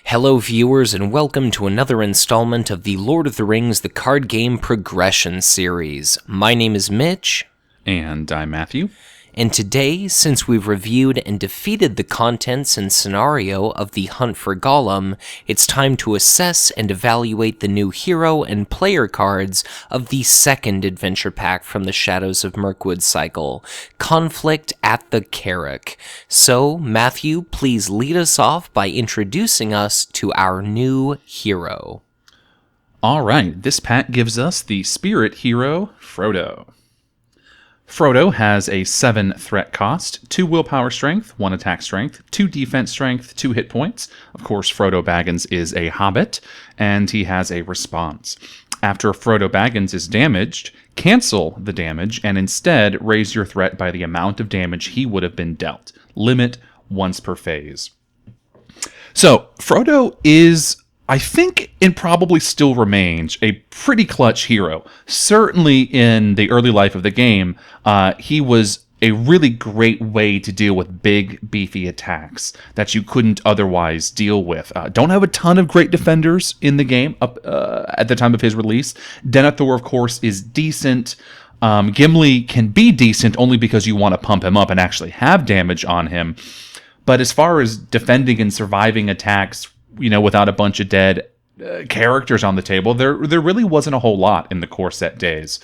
Hello viewers and welcome to another installment of the Lord of the Rings The Card Game Progression Series. My name is Mitch. And I'm Matthew. And today, since we've reviewed and defeated the contents and scenario of the Hunt for Gollum, it's time to assess and evaluate the new hero and player cards of the second adventure pack from the Shadows of Mirkwood cycle, Conflict at the Carrock. So, Matthew, please lead us off by introducing us to our new hero. All right, this pack gives us the spirit hero, Frodo. Frodo has a 7 threat cost, 2 willpower strength, 1 attack strength, 2 defense strength, 2 hit points. Of course, Frodo Baggins is a hobbit, and he has a response. After Frodo Baggins is damaged, cancel the damage, and instead raise your threat by the amount of damage he would have been dealt. Limit once per phase. So, Frodo is, I think, and probably still remains, a pretty clutch hero. Certainly in the early life of the game, he was a really great way to deal with big, beefy attacks that you couldn't otherwise deal with. Don't have a ton of great defenders in the game at the time of his release. Denethor, of course, is decent. Gimli can be decent only because you want to pump him up and actually have damage on him. But as far as defending and surviving attacks, without a bunch of dead characters on the table, there really wasn't a whole lot in the core set days.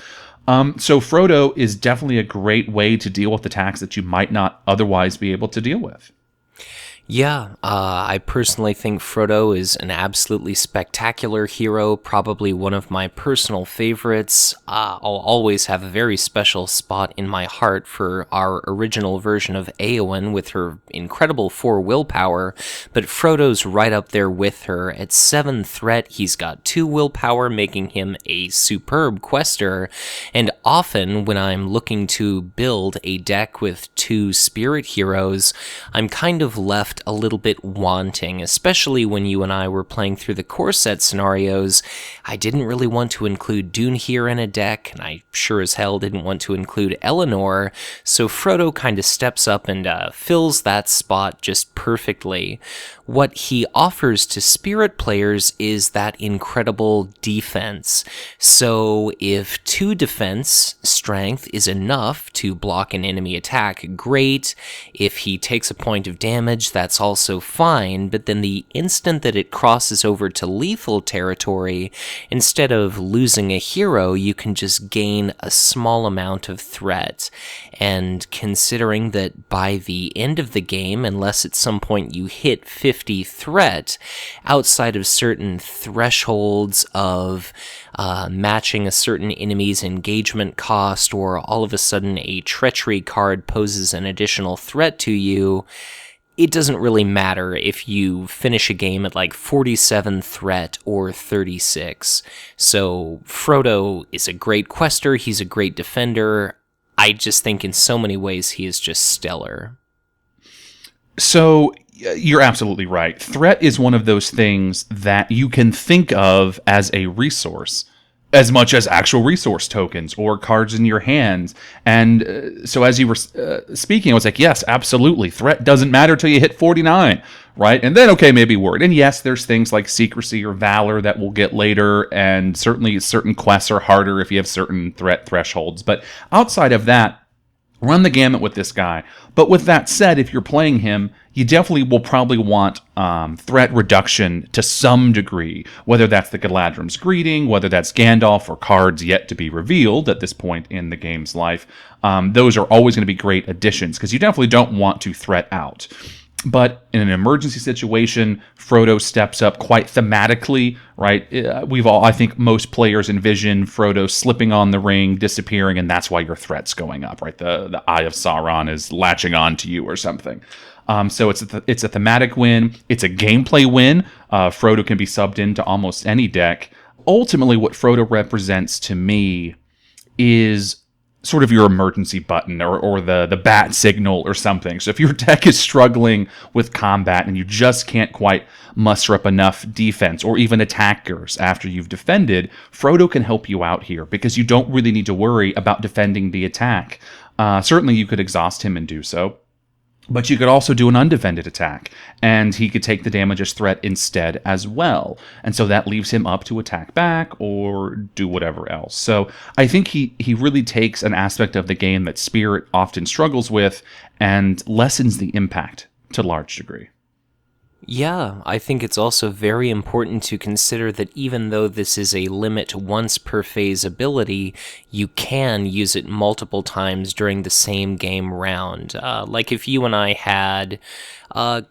So Frodo is definitely a great way to deal with attacks that you might not otherwise be able to deal with. Yeah, I personally think Frodo is an absolutely spectacular hero, probably one of my personal favorites. I'll always have a very special spot in my heart for our original version of Éowyn with her incredible 4 willpower, but Frodo's right up there with her. At 7 threat, he's got 2 willpower, making him a superb quester, and often when I'm looking to build a deck with 2 spirit heroes, I'm kind of left a little bit wanting, especially when you and I were playing through the core set scenarios. I didn't really want to include Dunehir in a deck, and I sure as hell didn't want to include Eleanor, so Frodo kind of steps up and fills that spot just perfectly. What he offers to spirit players is that incredible defense. So if 2 defense strength is enough to block an enemy attack, great. If he takes a point of damage, that's also fine, but then the instant that it crosses over to lethal territory, instead of losing a hero, you can just gain a small amount of threat. And considering that by the end of the game, unless at some point you hit 50 threat, outside of certain thresholds of matching a certain enemy's engagement cost, or all of a sudden a treachery card poses an additional threat to you, it doesn't really matter if you finish a game at like 47 threat or 36. So Frodo is a great quester, he's a great defender. I just think in so many ways he is just stellar. So you're absolutely right. Threat is one of those things that you can think of as a resource, as much as actual resource tokens or cards in your hands. And so as you were speaking, I was like, yes, absolutely. Threat doesn't matter till you hit 49, right? And then, okay, maybe word. And yes, there's things like secrecy or valor that we'll get later, and certainly certain quests are harder if you have certain threat thresholds. But outside of that, run the gamut with this guy. But with that said, if you're playing him, you definitely will probably want threat reduction to some degree, whether that's the Galadrim's Greeting, whether that's Gandalf, or cards yet to be revealed at this point in the game's life. Those are always going to be great additions, because you definitely don't want to threat out. But in an emergency situation, Frodo steps up quite thematically, right? I think most players envision Frodo slipping on the ring, disappearing, and that's why your threat's going up, right? The Eye of Sauron is latching on to you or something. So it's a thematic win. It's a gameplay win. Frodo can be subbed into almost any deck. Ultimately, what Frodo represents to me is sort of your emergency button or the bat signal or something. So if your deck is struggling with combat and you just can't quite muster up enough defense or even attackers after you've defended, Frodo can help you out here because you don't really need to worry about defending the attack. Certainly you could exhaust him and do so. But you could also do an undefended attack, and he could take the damage as threat instead as well. And so that leaves him up to attack back or do whatever else. So I think he really takes an aspect of the game that Spirit often struggles with and lessens the impact to a large degree. Yeah, I think it's also very important to consider that even though this is a limit once per phase ability, you can use it multiple times during the same game round. Like if you and I had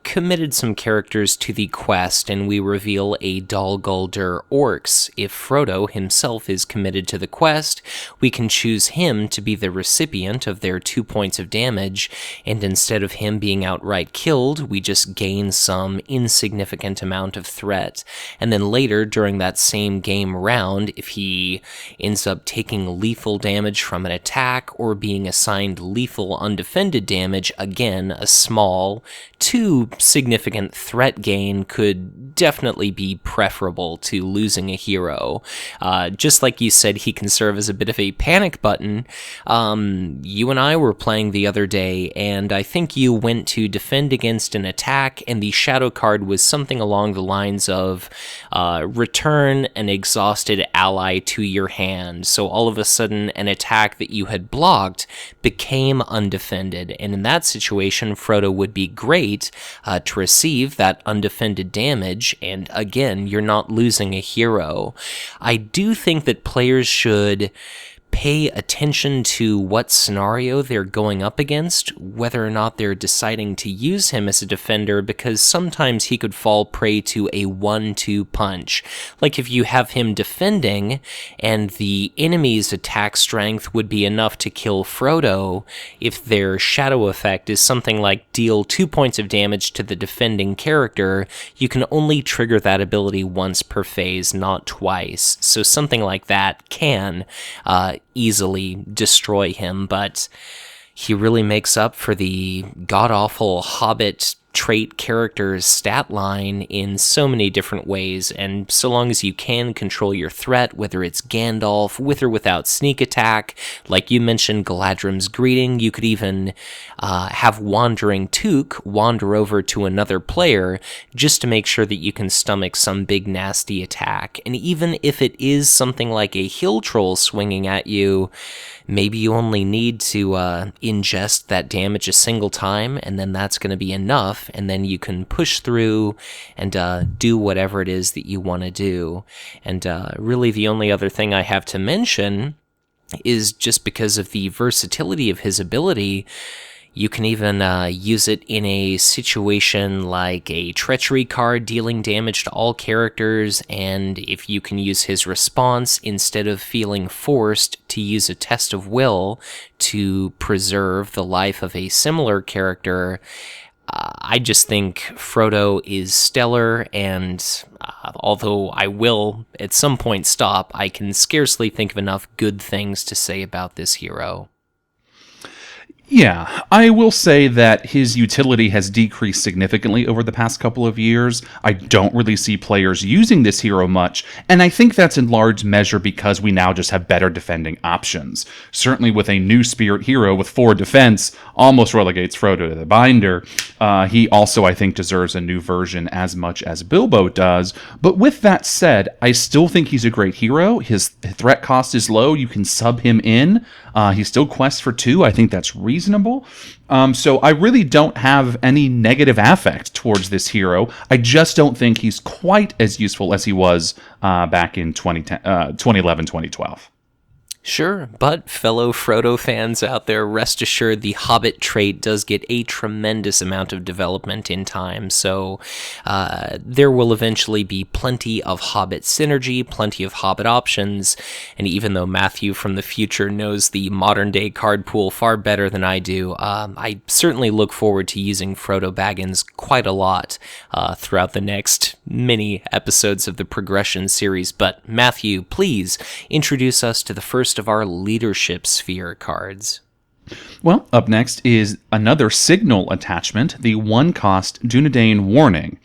committed some characters to the quest and we reveal a Dol Guldur Orcs. If Frodo himself is committed to the quest, we can choose him to be the recipient of their 2 points of damage, and instead of him being outright killed, we just gain some insignificant amount of threat. And then later, during that same game round, if he ends up taking lethal damage from an attack or being assigned lethal undefended damage, again, a small to significant threat gain could definitely be preferable to losing a hero. Just like you said, he can serve as a bit of a panic button. You and I were playing the other day, and I think you went to defend against an attack, and the shadow card was something along the lines of return an exhausted ally to your hand. So all of a sudden, an attack that you had blocked became undefended, and in that situation, Frodo would be great to receive that undefended damage, and again, you're not losing a hero. I do think that players should pay attention to what scenario they're going up against, whether or not they're deciding to use him as a defender, because sometimes he could fall prey to a 1-2 punch. Like if you have him defending and the enemy's attack strength would be enough to kill Frodo, if their shadow effect is something like deal 2 points of damage to the defending character, you can only trigger that ability once per phase, not twice. So something like that can easily destroy him, but he really makes up for the god-awful Hobbit trait character's stat line in so many different ways, and so long as you can control your threat, whether it's Gandalf, with or without sneak attack, like you mentioned Galadrim's Greeting, you could even have Wandering Took wander over to another player just to make sure that you can stomach some big nasty attack. And even if it is something like a hill troll swinging at you, maybe you only need to ingest that damage a single time, and then that's going to be enough, and then you can push through and do whatever it is that you want to do. And really the only other thing I have to mention is just because of the versatility of his ability, you can even use it in a situation like a treachery card dealing damage to all characters, and if you can use his response instead of feeling forced to use a test of will to preserve the life of a similar character, I just think Frodo is stellar, and although I will at some point stop, I can scarcely think of enough good things to say about this hero. Yeah, I will say that his utility has decreased significantly over the past couple of years. I don't really see players using this hero much, and I think that's in large measure because we now just have better defending options. Certainly with a new Spirit hero with 4 defense, almost relegates Frodo to the binder. He also, I think, deserves a new version as much as Bilbo does, but with that said, I still think he's a great hero. His threat cost is low, you can sub him in. He still quests for 2, I think that's reasonable. So I really don't have any negative affect towards this hero. I just don't think he's quite as useful as he was back in 2011, 2012. Sure, but fellow Frodo fans out there, rest assured the Hobbit trait does get a tremendous amount of development in time, so there will eventually be plenty of Hobbit synergy, plenty of Hobbit options, and even though Matthew from the future knows the modern-day card pool far better than I do, I certainly look forward to using Frodo Baggins quite a lot throughout the next many episodes of the Progression series. But Matthew, please introduce us to the first of our leadership sphere cards. Well, up next is another signal attachment, the 1-cost Dunedain Warning.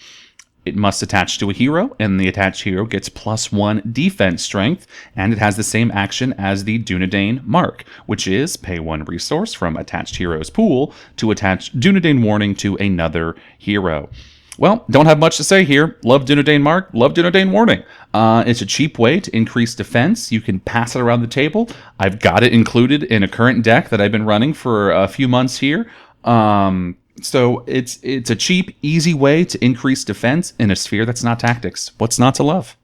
It must attach to a hero, and the attached hero gets +1 defense strength, and it has the same action as the Dunedain Mark, which is pay 1 resource from attached hero's pool to attach Dunedain Warning to another hero. Well, don't have much to say here. Love Dunedain Mark, love Dunedain Warning. It's a cheap way to increase defense. You can pass it around the table. I've got it included in a current deck that I've been running for a few months here. So it's a cheap, easy way to increase defense in a sphere that's not tactics. What's not to love?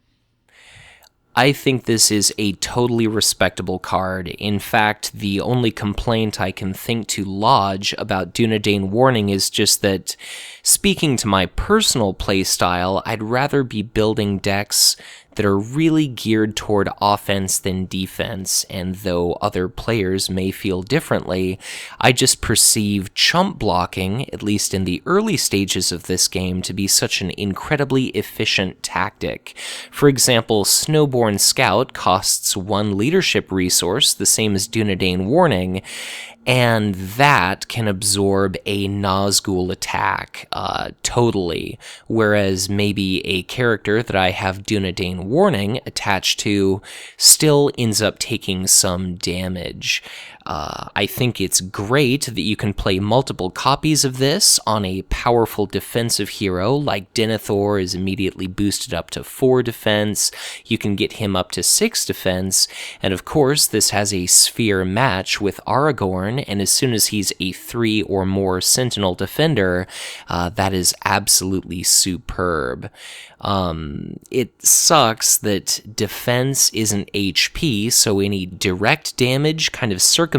I think this is a totally respectable card. In fact, the only complaint I can think to lodge about Dunedain Warning is just that, speaking to my personal playstyle, I'd rather be building decks that are really geared toward offense than defense, and though other players may feel differently, I just perceive chump blocking, at least in the early stages of this game, to be such an incredibly efficient tactic. For example, Snowborn Scout costs 1 leadership resource, the same as Dunedain Warning, and that can absorb a Nazgul attack totally, whereas maybe a character that I have Dunedain Warning attached to still ends up taking some damage. I think it's great that you can play multiple copies of this on a powerful defensive hero, like Denethor is immediately boosted up to 4 defense, you can get him up to 6 defense, and of course this has a sphere match with Aragorn, and as soon as he's a 3 or more Sentinel defender, that is absolutely superb. It sucks that defense isn't HP, so any direct damage kind of circumvents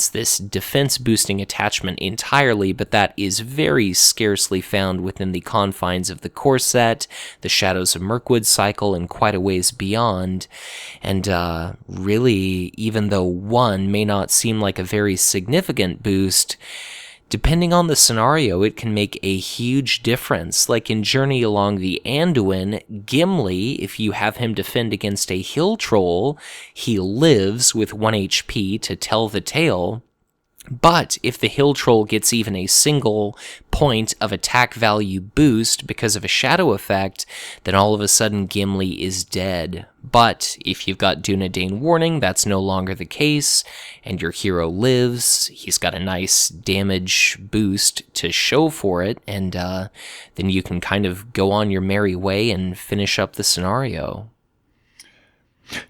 this defense boosting attachment entirely, but that is very scarcely found within the confines of the core set, the Shadows of Mirkwood cycle, and quite a ways beyond. And really, even though 1 may not seem like a very significant boost, depending on the scenario, it can make a huge difference. Like in Journey Along the Anduin, Gimli, if you have him defend against a hill troll, he lives with 1 HP to tell the tale. But if the hill troll gets even a single point of attack value boost because of a shadow effect, then all of a sudden Gimli is dead. But if you've got Dunedain Warning, that's no longer the case, and your hero lives, he's got a nice damage boost to show for it, and then you can kind of go on your merry way and finish up the scenario.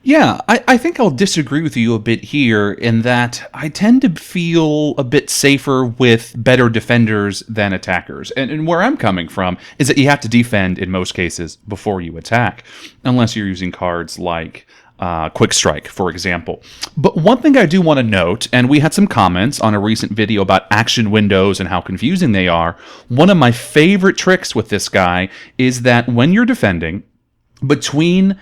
Yeah, I think I'll disagree with you a bit here in that I tend to feel a bit safer with better defenders than attackers. And where I'm coming from is that you have to defend in most cases before you attack, unless you're using cards like Quick Strike, for example. But one thing I do want to note, and we had some comments on a recent video about action windows and how confusing they are, one of my favorite tricks with this guy is that when you're defending, between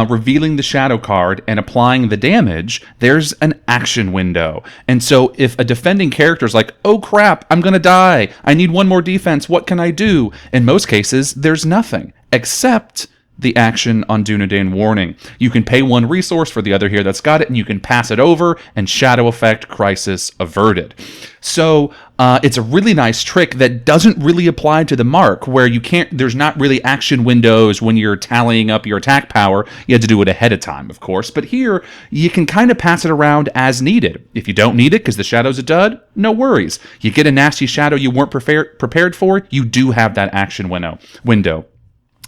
revealing the shadow card and applying the damage, there's an action window. And so if a defending character is like, oh crap, I'm going to die, I need 1 more defense, what can I do? In most cases, there's nothing, except the action on Dunedain Warning. You can pay 1 resource for the other here that's got it, and you can pass it over, and shadow effect, crisis averted. So it's a really nice trick that doesn't really apply to the mark, where there's not really action windows when you're tallying up your attack power. You had to do it ahead of time, of course. But here, you can kind of pass it around as needed. If you don't need it because the shadow's a dud, no worries. You get a nasty shadow you weren't prepared for, you do have that action window.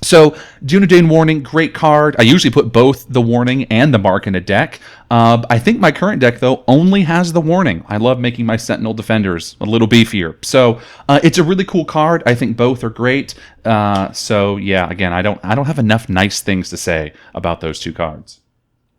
So, Dunedain Warning, great card. I usually put both the Warning and the Mark in a deck. I think my current deck, though, only has the Warning. I love making my Sentinel defenders a little beefier. So, it's a really cool card. I think both are great. So, yeah, again, I don't have enough nice things to say about those 2 cards.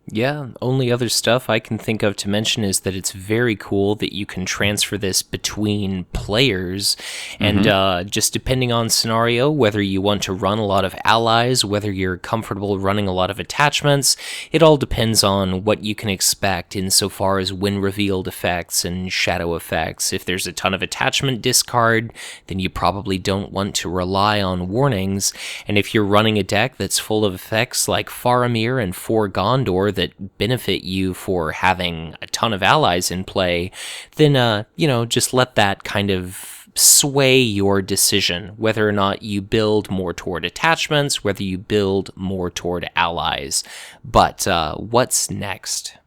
Yeah, only other stuff I can think of to mention is that it's very cool that you can transfer this between players, and just depending on scenario, whether you want to run a lot of allies, whether you're comfortable running a lot of attachments, it all depends on what you can expect insofar as when revealed effects and shadow effects. If there's a ton of attachment discard, then you probably don't want to rely on warnings, and if you're running a deck that's full of effects like Faramir and 4 Gondor that benefit you for having a ton of allies in play, then, just let that kind of sway your decision, whether or not you build more toward attachments, whether you build more toward allies. But what's next?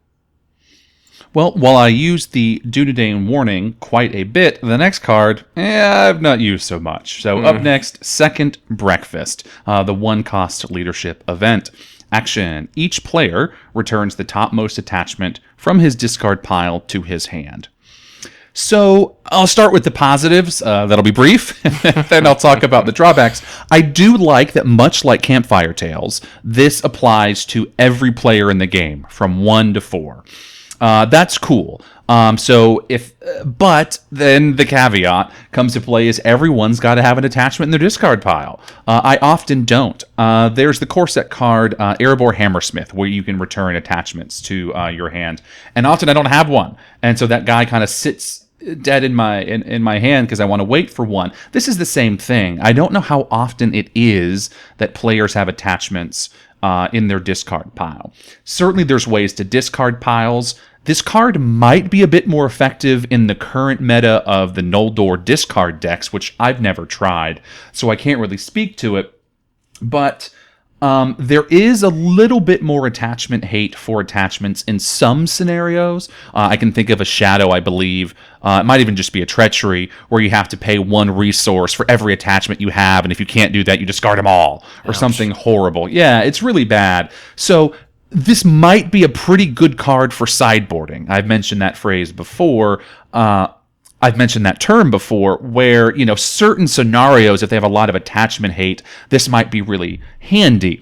Well, while I used the Dunedain warning quite a bit, the next card, I've not used so much. So up next, Second Breakfast, the 1-cost leadership event. Action. Each player returns the topmost attachment from his discard pile to his hand. So I'll start with the positives. That'll be brief. Then I'll talk about the drawbacks. I do like that, much like Campfire Tales, this applies to every player in the game from 1 to 4. That's cool. But then the caveat comes to play is everyone's got to have an attachment in their discard pile. I often don't. There's the core set card, Erebor Hammersmith, where you can return attachments to your hand, and often I don't have one, and so that guy kind of sits dead in my hand because I want to wait for one. This is the same thing. I don't know how often it is that players have attachments in their discard pile. Certainly there's ways to discard piles. This card might be a bit more effective in the current meta of the Noldor discard decks, which I've never tried, so I can't really speak to it. But there is a little bit more attachment hate for attachments in some scenarios. I can think of a Shadow, I believe. It might even just be a Treachery, where you have to pay 1 resource for every attachment you have, and if you can't do that, you discard them all, or something horrible. Yeah, it's really bad. So this might be a pretty good card for sideboarding. I've mentioned that phrase before. I've mentioned that term before, where, certain scenarios, if they have a lot of attachment hate, this might be really handy.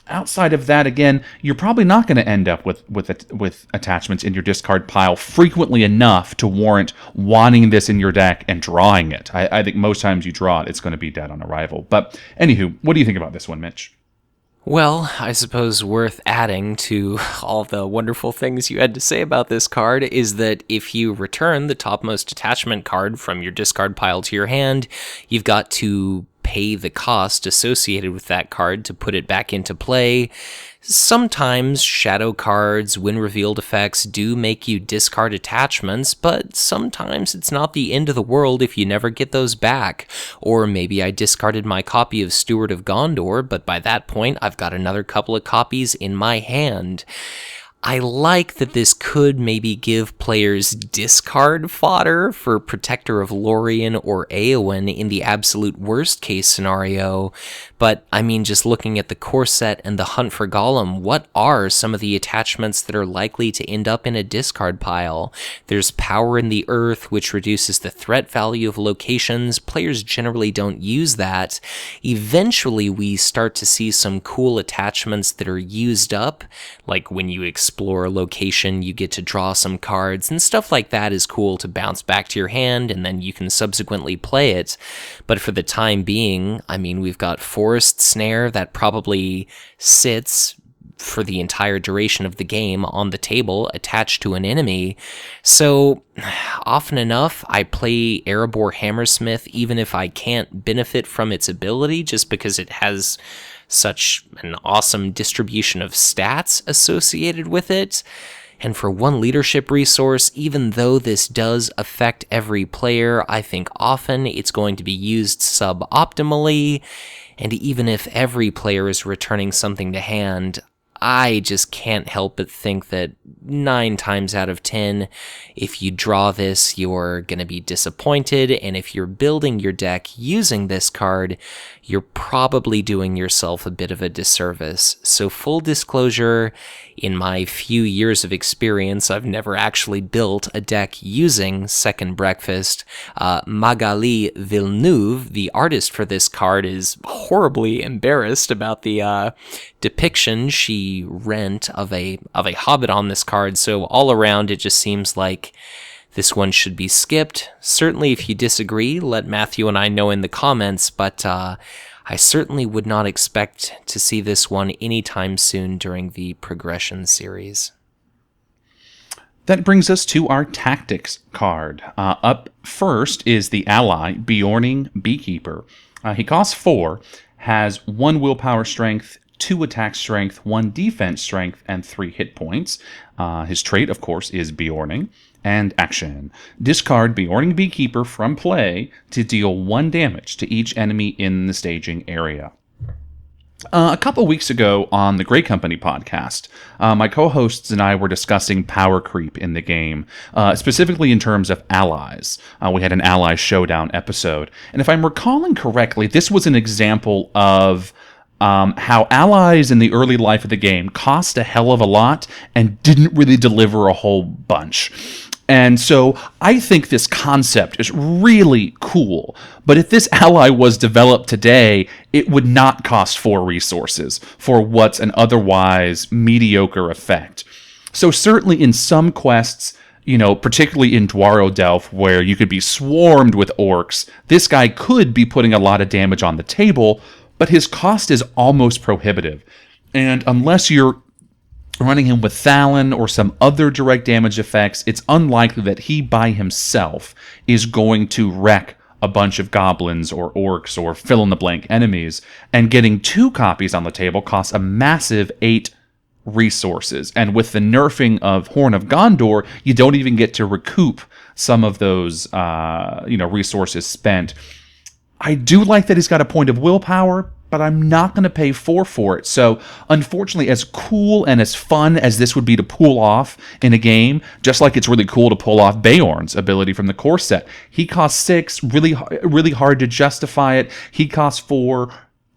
Outside of that, again, you're probably not going to end up with attachments in your discard pile frequently enough to warrant wanting this in your deck and drawing it. I think most times you draw it, it's going to be dead on arrival. But anywho, what do you think about this one, Mitch? Well, I suppose worth adding to all the wonderful things you had to say about this card is that if you return the topmost attachment card from your discard pile to your hand, you've got to pay the cost associated with that card to put it back into play. Sometimes shadow cards, when revealed effects, do make you discard attachments, but sometimes it's not the end of the world if you never get those back. Or maybe I discarded my copy of Steward of Gondor, but by that point I've got another couple of copies in my hand. I like that this could maybe give players discard fodder for Protector of Lorien or Eowyn in the absolute worst case scenario, but I mean, just looking at the core set and the Hunt for Gollum, what are some of the attachments that are likely to end up in a discard pile? There's Power in the Earth, which reduces the threat value of locations. Players generally don't use that. Eventually, we start to see some cool attachments that are used up, like when you explore a location, you get to draw some cards, and stuff like that is cool to bounce back to your hand, and then you can subsequently play it. But for the time being, I mean, we've got Forest Snare that probably sits for the entire duration of the game on the table attached to an enemy. So often enough, I play Erebor Hammersmith even if I can't benefit from its ability, just because it has such an awesome distribution of stats associated with it. And for 1 leadership resource, even though this does affect every player, I think often it's going to be used suboptimally. And even if every player is returning something to hand, I just can't help but think that 9 times out of 10, if you draw this, you're going to be disappointed, and if you're building your deck using this card, you're probably doing yourself a bit of a disservice. So full disclosure, in my few years of experience, I've never actually built a deck using Second Breakfast. Magali Villeneuve, the artist for this card, is horribly embarrassed about the depiction she rent of a hobbit on this card, so all around it just seems like this one should be skipped. Certainly if you disagree, let Matthew and I know in the comments, but I certainly would not expect to see this one anytime soon during the progression series. That brings us to our tactics card. Up first is the ally, Bjorning Beekeeper. He costs 4, has 1 willpower strength, 2 attack strength, 1 defense strength, and 3 hit points. His trait, of course, is Bjorning. And action. Discard Bjorning Beekeeper from play to deal 1 damage to each enemy in the staging area. A couple weeks ago on the Grey Company podcast, my co-hosts and I were discussing power creep in the game, specifically in terms of allies. We had an ally showdown episode, and if I'm recalling correctly, this was an example of how allies in the early life of the game cost a hell of a lot and didn't really deliver a whole bunch. And so I think this concept is really cool, but if this ally was developed today, it would not cost 4 resources for what's an otherwise mediocre effect. So certainly in some quests, particularly in Dwaro Delph, where you could be swarmed with orcs, this guy could be putting a lot of damage on the table, but his cost is almost prohibitive. And unless you're running him with Thalon or some other direct damage effects, it's unlikely that he by himself is going to wreck a bunch of goblins or orcs or fill-in-the-blank enemies, and getting 2 copies on the table costs a massive 8 resources. And with the nerfing of Horn of Gondor, you don't even get to recoup some of those resources spent. I do like that he's got a point of willpower, but I'm not going to pay 4 for it. So, unfortunately, as cool and as fun as this would be to pull off in a game, just like it's really cool to pull off Beorn's ability from the core set, he costs 6, really hard to justify it. He costs 4,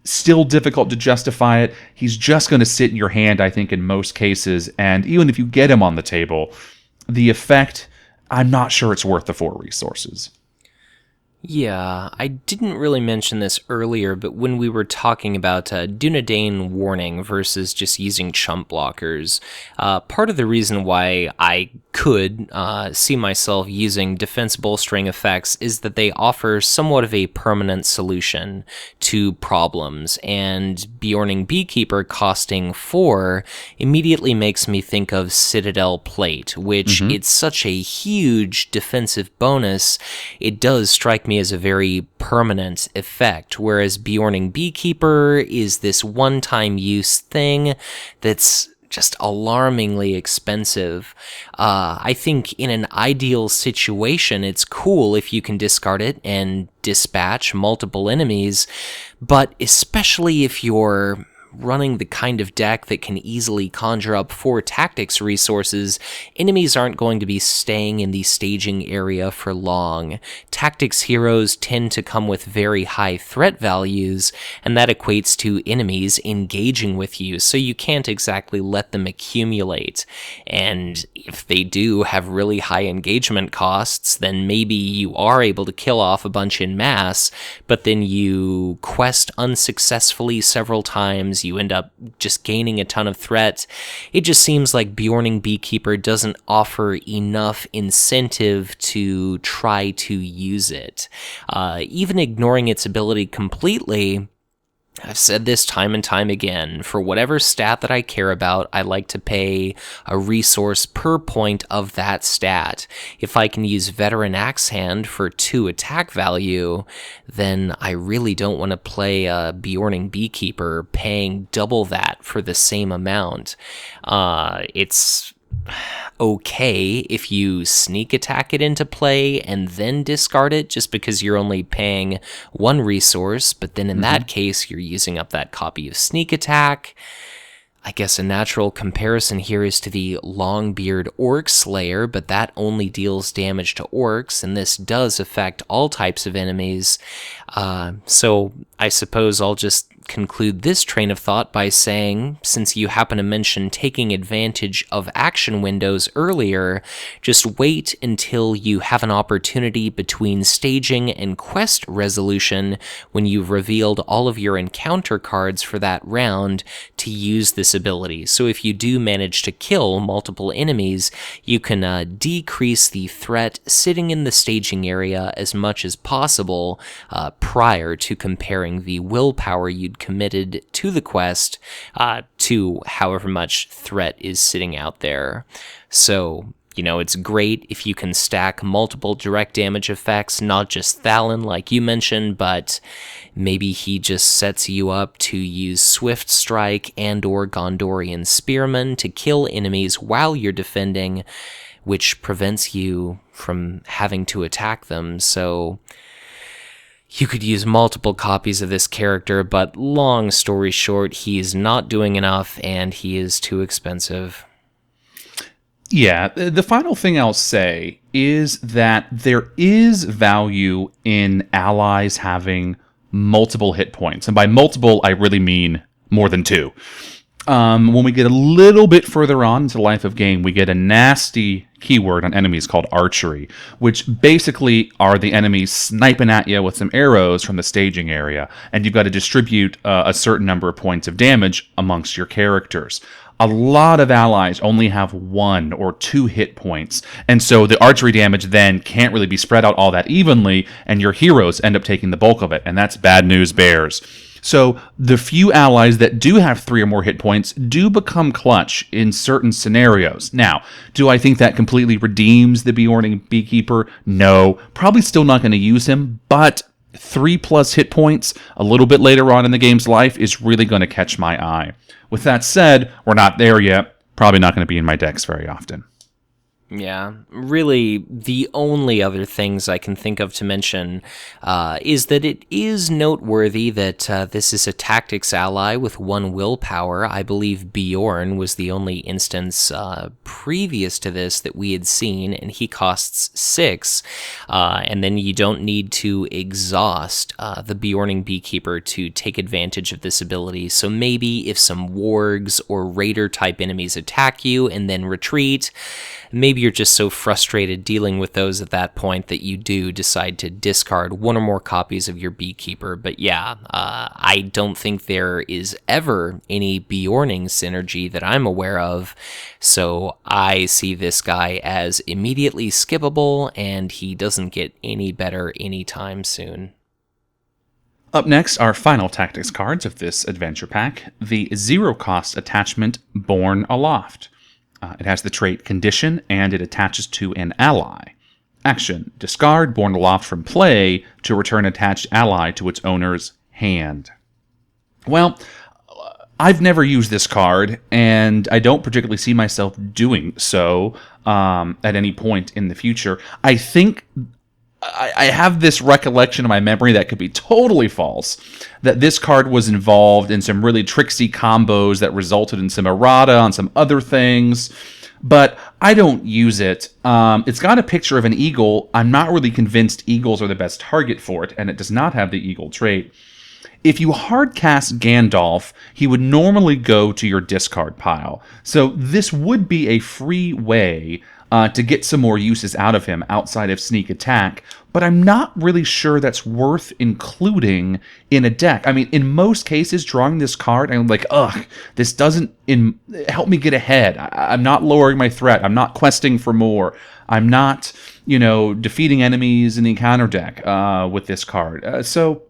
still difficult to justify it. He's just going to sit in your hand, I think, in most cases. And even if you get him on the table, the effect, I'm not sure it's worth the 4 resources. Yeah, I didn't really mention this earlier, but when we were talking about Dunedain Warning versus just using chump blockers, part of the reason why I could see myself using defense bolstering effects is that they offer somewhat of a permanent solution to problems, and Bjorning Beekeeper costing 4 immediately makes me think of Citadel Plate, which it's such a huge defensive bonus, it does strike me as a very permanent effect, whereas Bjorning Beekeeper is this one-time use thing that's just alarmingly expensive. I think in an ideal situation, it's cool if you can discard it and dispatch multiple enemies, but especially if you're running the kind of deck that can easily conjure up 4 tactics resources, enemies aren't going to be staying in the staging area for long. Tactics heroes tend to come with very high threat values, and that equates to enemies engaging with you, so you can't exactly let them accumulate. And if they do have really high engagement costs, then maybe you are able to kill off a bunch in mass, but then you quest unsuccessfully several times, you end up just gaining a ton of threat. It just seems like Bjorning Beekeeper doesn't offer enough incentive to try to use it. Even ignoring its ability completely, I've said this time and time again, for whatever stat that I care about, I like to pay a resource per point of that stat. If I can use Veteran Axe Hand for 2 attack value, then I really don't want to play a Bjorning Beekeeper paying double that for the same amount. It's okay if you sneak attack it into play and then discard it just because you're only paying 1 resource, but then in that case you're using up that copy of sneak attack. I guess a natural comparison here is to the Longbeard Orc Slayer, but that only deals damage to orcs, and this does affect all types of enemies. So I suppose I'll just conclude this train of thought by saying, since you happen to mention taking advantage of action windows earlier, just wait until you have an opportunity between staging and quest resolution when you've revealed all of your encounter cards for that round to use this ability. So if you do manage to kill multiple enemies, you can decrease the threat sitting in the staging area as much as possible prior to comparing the willpower you'd committed to the quest to however much threat is sitting out there. So It's great if you can stack multiple direct damage effects, not just Thalon like you mentioned, but maybe he just sets you up to use Swift Strike and or Gondorian Spearman to kill enemies while you're defending, which prevents you from having to attack them. So you could use multiple copies of this character, but long story short, he's not doing enough and he is too expensive. Yeah, the final thing I'll say is that there is value in allies having multiple hit points. And by multiple, I really mean more than 2. When we get a little bit further on into Life of Game, we get a nasty keyword on enemies called archery, which basically are the enemies sniping at you with some arrows from the staging area, and you've got to distribute a certain number of points of damage amongst your characters. A lot of allies only have 1 or 2 hit points, and so the archery damage then can't really be spread out all that evenly, and your heroes end up taking the bulk of it, and that's bad news bears. So the few allies that do have 3 or more hit points do become clutch in certain scenarios. Now, do I think that completely redeems the Bjorning Beekeeper? No. Probably still not going to use him, but 3+ hit points a little bit later on in the game's life is really going to catch my eye. With that said, we're not there yet. Probably not going to be in my decks very often. Yeah, really, the only other things I can think of to mention is that it is noteworthy that this is a tactics ally with 1 willpower. I believe Bjorn was the only instance previous to this that we had seen, and he costs 6. And then you don't need to exhaust the Bjorning Beekeeper to take advantage of this ability. So maybe if some wargs or raider-type enemies attack you and then retreat, maybe you're just so frustrated dealing with those at that point that you do decide to discard 1 or more copies of your Beekeeper. But yeah, I don't think there is ever any Bjorning synergy that I'm aware of, so I see this guy as immediately skippable, and he doesn't get any better anytime soon. Up next, our final tactics cards of this adventure pack, the 0-cost attachment Borne Aloft. It has the trait Condition, and it attaches to an ally. Action: discard Borne Aloft from play to return attached ally to its owner's hand. Well, I've never used this card, and I don't particularly see myself doing so at any point in the future. I think I have this recollection in my memory that could be totally false, that this card was involved in some really tricksy combos that resulted in some errata on some other things, but I don't use it. It's got a picture of an eagle. I'm not really convinced eagles are the best target for it, and it does not have the eagle trait. If you hardcast Gandalf, he would normally go to your discard pile, so this would be a free way to get some more uses out of him outside of sneak attack, but I'm not really sure that's worth including in a deck. I mean, in most cases, drawing this card, I'm like, ugh, this doesn't help me get ahead. I'm not lowering my threat. I'm not questing for more. I'm not, defeating enemies in the encounter deck with this card. So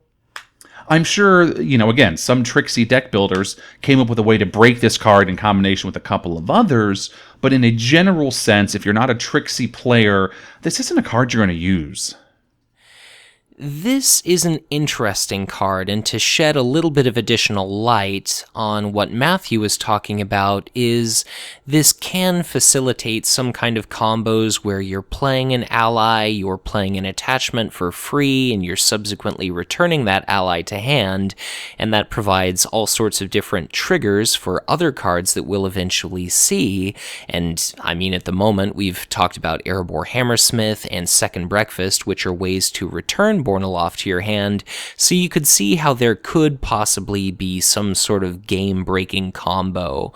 I'm sure, again, some tricksy deck builders came up with a way to break this card in combination with a couple of others, but in a general sense, if you're not a tricksy player, this isn't a card you're going to use. This is an interesting card, and to shed a little bit of additional light on what Matthew was talking about is this can facilitate some kind of combos where you're playing an ally, you're playing an attachment for free, and you're subsequently returning that ally to hand, and that provides all sorts of different triggers for other cards that we'll eventually see. And I mean, at the moment, we've talked about Erebor Hammersmith and Second Breakfast, which are ways to return Borne Aloft to your hand, so you could see how there could possibly be some sort of game-breaking combo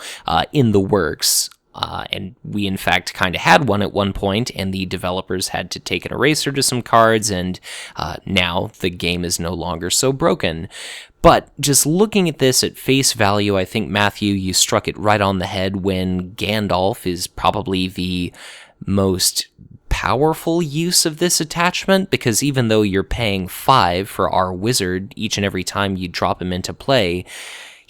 in the works. And we, in fact, kind of had one at one point, and the developers had to take an eraser to some cards, and now the game is no longer so broken. But just looking at this at face value, I think, Matthew, you struck it right on the head when Gandalf is probably the most powerful use of this attachment, because even though you're paying 5 for our wizard each and every time you drop him into play,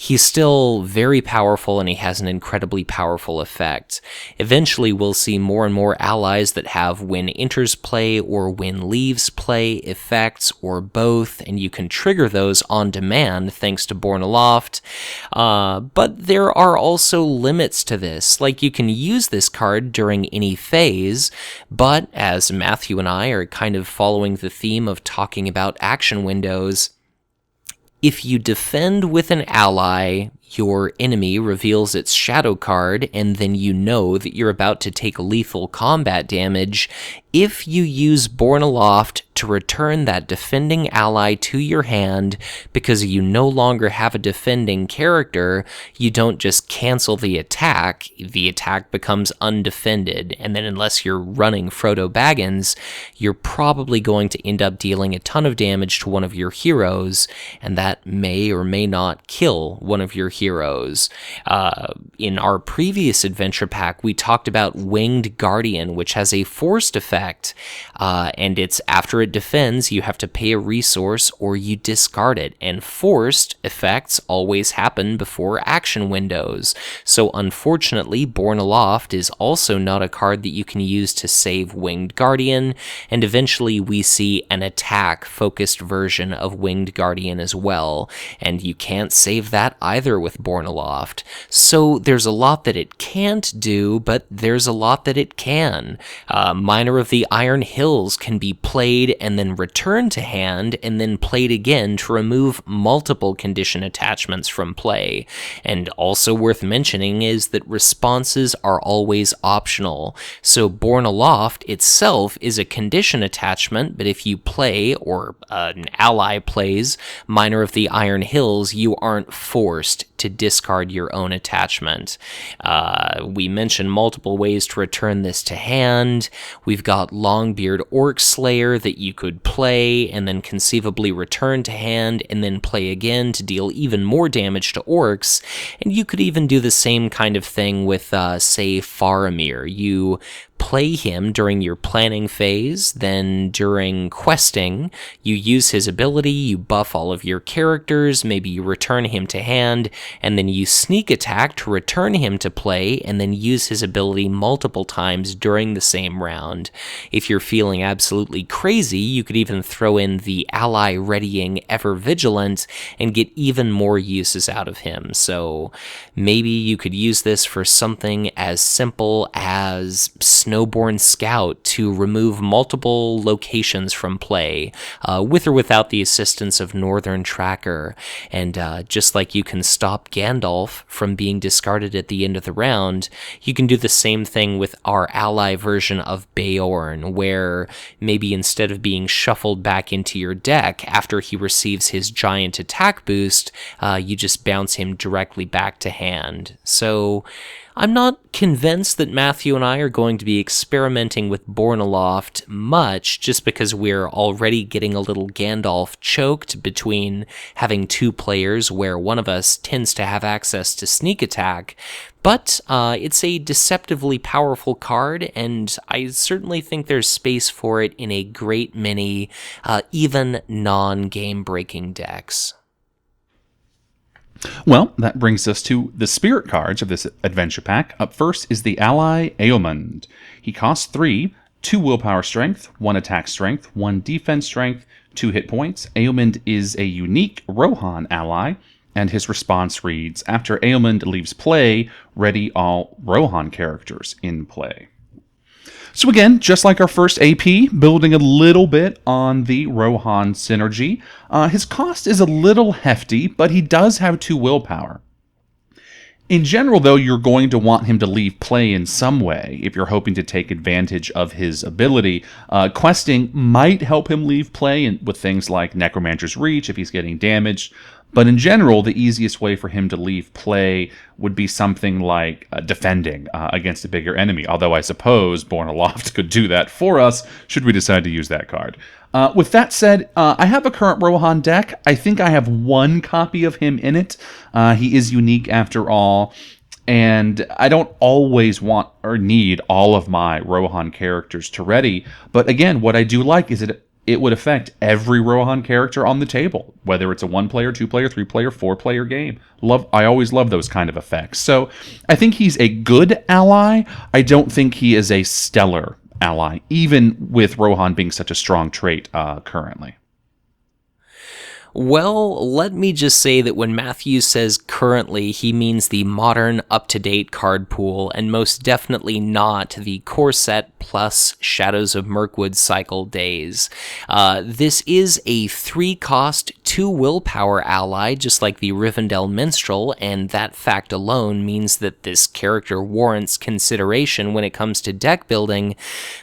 he's still very powerful and he has an incredibly powerful effect. Eventually, we'll see more and more allies that have when enters play or when leaves play effects or both, and you can trigger those on demand thanks to Born Aloft. But there are also limits to this. Like, you can use this card during any phase, but as Matthew and I are kind of following the theme of talking about action windows, if you defend with an ally, your enemy reveals its shadow card, and then you know that you're about to take lethal combat damage. If you use Born Aloft to return that defending ally to your hand because you no longer have a defending character, you don't just cancel the attack becomes undefended, and then unless you're running Frodo Baggins, you're probably going to end up dealing a ton of damage to one of your heroes, and that may or may not kill one of your heroes. In our previous adventure pack, we talked about Winged Guardian, which has a forced effect, and it's after it defends, you have to pay a resource or you discard it, and forced effects always happen before action windows. So unfortunately, Born Aloft is also not a card that you can use to save Winged Guardian, and eventually we see an attack-focused version of Winged Guardian as well, and you can't save that either with Born Aloft. So there's a lot that it can't do, but there's a lot that it can. Miner of the Iron Hills can be played and then returned to hand, and then played again to remove multiple condition attachments from play. And also worth mentioning is that responses are always optional. So Born Aloft itself is a condition attachment, but if you play, or an ally plays, Miner of the Iron Hills, you aren't forced to discard your own attachment. We mentioned multiple ways to return this to hand. We've got Longbeard Orc Slayer that you could play and then conceivably return to hand and then play again to deal even more damage to orcs. And you could even do the same kind of thing with, say, Faramir. You play him during your planning phase, then during questing, you use his ability, you buff all of your characters, maybe you return him to hand, and then you sneak attack to return him to play, and then use his ability multiple times during the same round. If you're feeling absolutely crazy, you could even throw in the ally readying Ever Vigilant and get even more uses out of him. So maybe you could use this for something as simple as Snowborn Scout to remove multiple locations from play, with or without the assistance of Northern Tracker. And just like you can stop Gandalf from being discarded at the end of the round, you can do the same thing with our ally version of Beorn, where maybe instead of being shuffled back into your deck after he receives his giant attack boost, you just bounce him directly back to hand. So I'm not convinced that Matthew and I are going to be experimenting with Born Aloft much, just because we're already getting a little Gandalf choked between having two players where one of us tends to have access to sneak attack. But it's a deceptively powerful card, and I certainly think there's space for it in a great many even non-game-breaking decks. Well, that brings us to the spirit cards of this adventure pack. Up first is the ally Eomund. He costs 3, 2 willpower strength, 1 attack strength, 1 defense strength, 2 hit points. Eomund is a unique Rohan ally, and his response reads, after Eomund leaves play, ready all Rohan characters in play. So again, just like our first AP, building a little bit on the Rohan synergy. His cost is a little hefty, but he does have 2 willpower. In general, though, you're going to want him to leave play in some way if you're hoping to take advantage of his ability. Questing might help him leave play with things like Necromancer's Reach if he's getting damaged. But in general, the easiest way for him to leave play would be something like defending against a bigger enemy. Although I suppose Born Aloft could do that for us, should we decide to use that card. With that said, I have a current Rohan deck. I think I have 1 copy of him in it. He is unique after all. And I don't always want or need all of my Rohan characters to ready. But again, what I do like is that it would affect every Rohan character on the table, whether it's a 1-player, 2-player, 3-player, 4-player game. I always love those kind of effects. So I think he's a good ally. I don't think he is a stellar ally, even with Rohan being such a strong trait currently. Well, let me just say that when Matthew says currently, he means the modern, up-to-date card pool, and most definitely not the core set plus Shadows of Mirkwood cycle days. This is a 3-cost, 2 willpower ally, just like the Rivendell Minstrel, and that fact alone means that this character warrants consideration when it comes to deck building,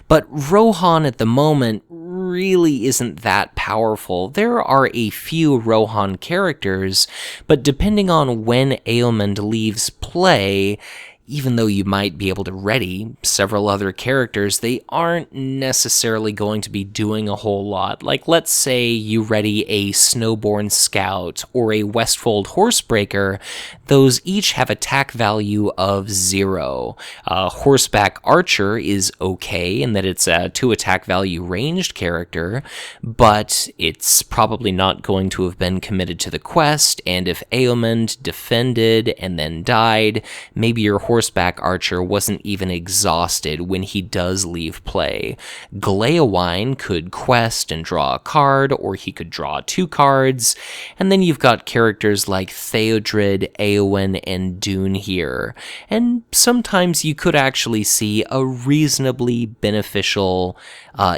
but Rohan at the moment really isn't that powerful. There are a few Rohan characters, but depending on when Eomund leaves play, even though you might be able to ready several other characters, they aren't necessarily going to be doing a whole lot. Like, let's say you ready a Snowborn Scout or a Westfold Horsebreaker. Those each have attack value of 0. Horseback Archer is okay in that it's a 2 attack value ranged character, but it's probably not going to have been committed to the quest, and if Eomund defended and then died, maybe your Horseback Archer wasn't even exhausted when he does leave play. Gleowine could quest and draw a card, or he could draw 2 cards, and then you've got characters like Theodred, Eowyn, and Dune here. And sometimes you could actually see a reasonably beneficial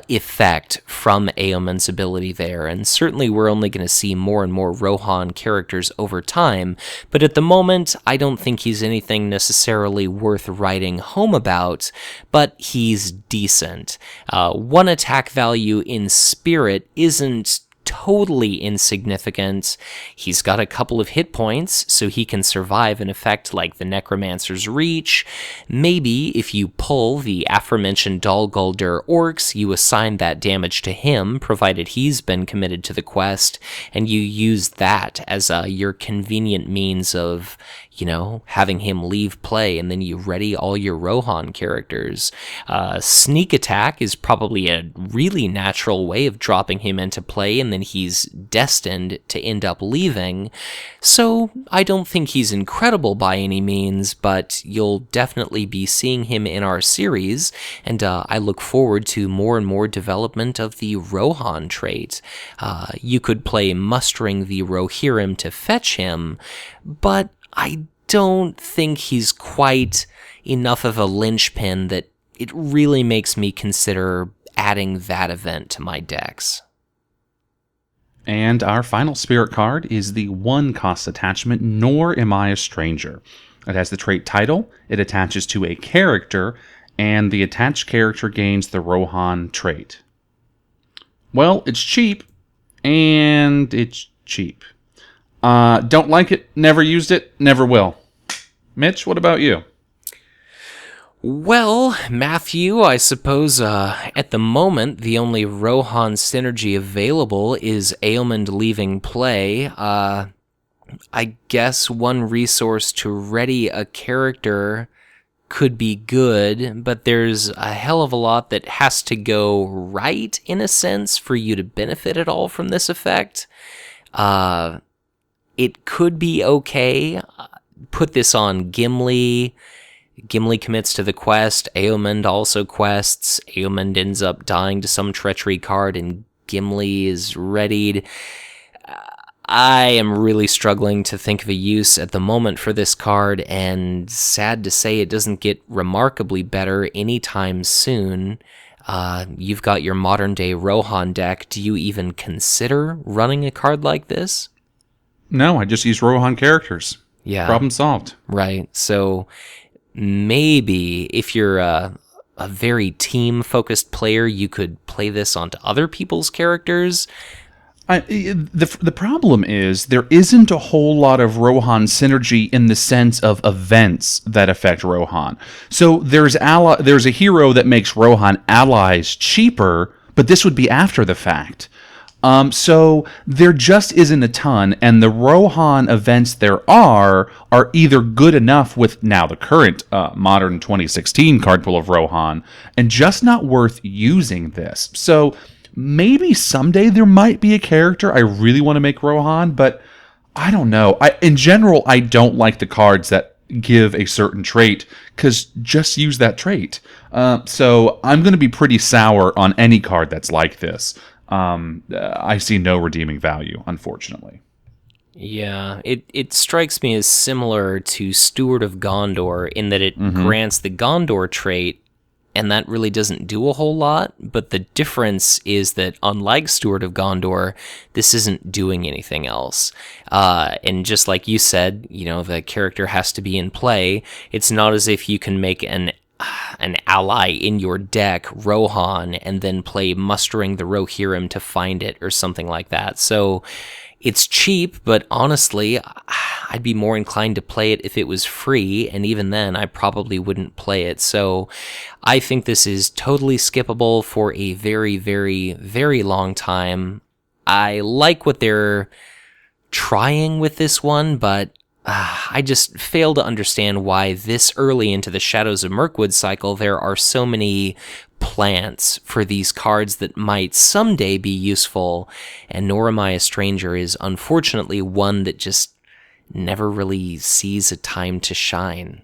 effect from Eomund's ability there, and certainly we're only going to see more and more Rohan characters over time, but at the moment, I don't think he's anything necessarily worth writing home about, but he's decent. 1 attack value in Spirit isn't totally insignificant. He's got a couple of hit points, so he can survive an effect like the Necromancer's Reach. Maybe if you pull the aforementioned Dol Guldur Orcs, you assign that damage to him, provided he's been committed to the quest, and you use that as your convenient means of, having him leave play, and then you ready all your Rohan characters. Sneak Attack is probably a really natural way of dropping him into play, and then he's destined to end up leaving. So I don't think he's incredible by any means, but you'll definitely be seeing him in our series, and I look forward to more and more development of the Rohan trait. You could play Mustering the Rohirrim to fetch him, but I don't think he's quite enough of a linchpin that it really makes me consider adding that event to my decks. And our final spirit card is the 1-cost attachment, Nor Am I a Stranger. It has the trait title, it attaches to a character, and the attached character gains the Rohan trait. Well, it's cheap, and it's cheap. Don't like it, never used it, never will. Mitch, what about you? Well, Matthew, I suppose at the moment the only Rohan synergy available is Eomund leaving play. I guess 1 resource to ready a character could be good, but there's a hell of a lot that has to go right, in a sense, for you to benefit at all from this effect. It could be okay. Put this on Gimli. Gimli commits to the quest. Eomund also quests. Eomund ends up dying to some treachery card, and Gimli is readied. I am really struggling to think of a use at the moment for this card, and sad to say it doesn't get remarkably better anytime soon. You've got your modern-day Rohan deck. Do you even consider running a card like this? No, I just use Rohan characters. Yeah. Problem solved. Right. So maybe if you're a very team-focused player, you could play this onto other people's characters. The problem is there isn't a whole lot of Rohan synergy in the sense of events that affect Rohan. So there's a hero that makes Rohan allies cheaper, but this would be after the fact. So there just isn't a ton, and the Rohan events there are either good enough with now the current modern 2016 card pool of Rohan, and just not worth using this. So Maybe someday there might be a character I really want to make Rohan, but I don't know. In general, I don't like the cards that give a certain trait, because just use that trait. So I'm going to be pretty sour on any card that's like this. I see no redeeming value, unfortunately. Yeah, it strikes me as similar to Steward of Gondor in that it grants the Gondor trait, and that really doesn't do a whole lot, but the difference is that, unlike Steward of Gondor, this isn't doing anything else. And just like you said, the character has to be in play. It's not as if you can make an ally in your deck, Rohan, and then play Mustering the Rohirrim to find it or something like that. So it's cheap, but honestly, I'd be more inclined to play it if it was free, and even then, I probably wouldn't play it. So I think this is totally skippable for a very, very, very long time. I like what they're trying with this one, but I just fail to understand why this early into the Shadows of Mirkwood cycle there are so many plants for these cards that might someday be useful, and Nor Am I a Stranger is unfortunately one that just never really sees a time to shine.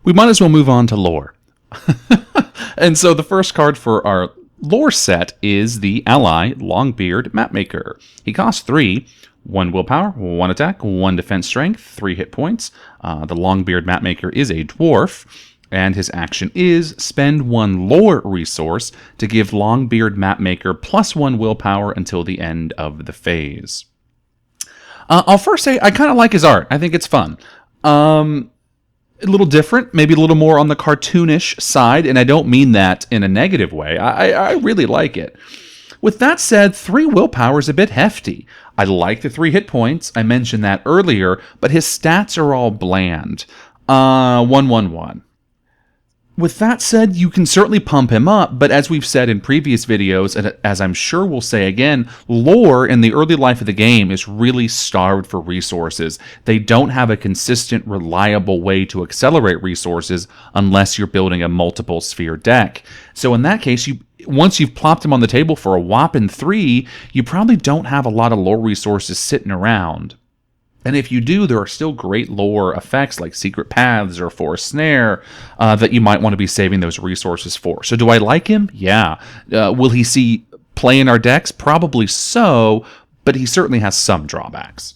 We might as well move on to lore. And so the first card for our lore set is the Ally Longbeard Mapmaker. He costs 3, 1 willpower, 1 attack, 1 defense strength, 3 hit points. The Longbeard Mapmaker is a dwarf, and his action is spend 1 lore resource to give Longbeard Mapmaker +1 willpower until the end of the phase. I'll first say I kind of like his art. I think it's fun. A little different, maybe a little more on the cartoonish side, and I don't mean that in a negative way. I really like it. With that said, 3 willpower is a bit hefty. I like the 3 hit points. I mentioned that earlier, but his stats are all bland. 1-1-1. With that said, you can certainly pump him up, but as we've said in previous videos, and as I'm sure we'll say again, lore in the early life of the game is really starved for resources. They don't have a consistent, reliable way to accelerate resources unless you're building a multiple sphere deck. So in that case, once you've plopped him on the table for a whopping 3, you probably don't have a lot of lore resources sitting around. And if you do, there are still great lore effects like Secret Paths or Forest Snare that you might want to be saving those resources for. So do I like him? Yeah. Will he see play in our decks? Probably so, but he certainly has some drawbacks.